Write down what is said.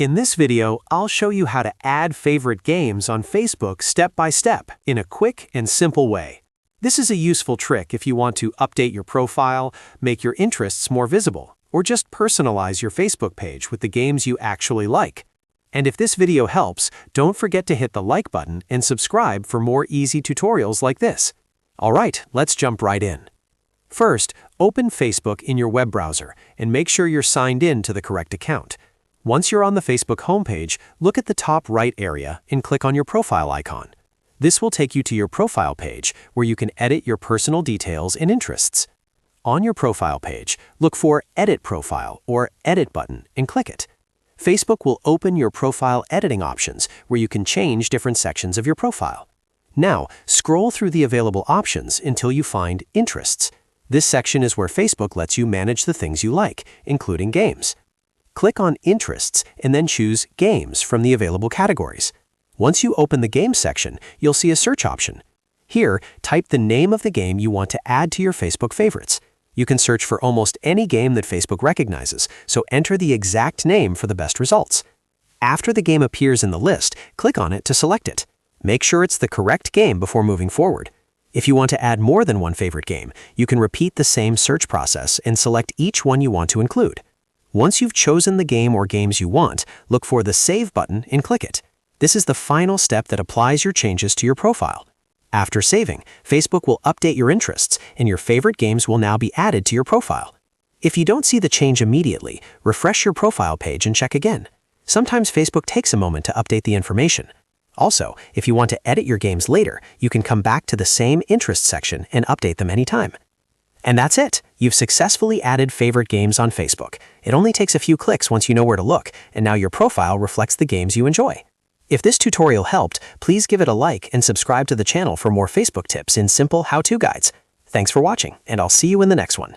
In this video, I'll show you how to add favorite games on Facebook step by step in a quick and simple way. This is a useful trick if you want to update your profile, make your interests more visible, or just personalize your Facebook page with the games you actually like. And if this video helps, don't forget to hit the like button and subscribe for more easy tutorials like this. Alright, let's jump right in. First, open Facebook in your web browser and make sure you're signed in to the correct account. Once you're on the Facebook homepage, look at the top right area and click on your profile icon. This will take you to your profile page where you can edit your personal details and interests. On your profile page, look for Edit Profile or Edit button and click it. Facebook will open your profile editing options where you can change different sections of your profile. Now, scroll through the available options until you find Interests. This section is where Facebook lets you manage the things you like, including games. Click on Interests and then choose Games from the available categories. Once you open the Games section, you'll see a search option. Here, type the name of the game you want to add to your Facebook favorites. You can search for almost any game that Facebook recognizes, so enter the exact name for the best results. After the game appears in the list, click on it to select it. Make sure it's the correct game before moving forward. If you want to add more than one favorite game, you can repeat the same search process and select each one you want to include. Once you've chosen the game or games you want, look for the Save button and click it. This is the final step that applies your changes to your profile. After saving, Facebook will update your interests, and your favorite games will now be added to your profile. If you don't see the change immediately, refresh your profile page and check again. Sometimes Facebook takes a moment to update the information. Also, if you want to edit your games later, you can come back to the same Interests section and update them anytime. And that's it! You've successfully added favorite games on Facebook. It only takes a few clicks once you know where to look, and now your profile reflects the games you enjoy. If this tutorial helped, please give it a like and subscribe to the channel for more Facebook tips in simple how-to guides. Thanks for watching, and I'll see you in the next one.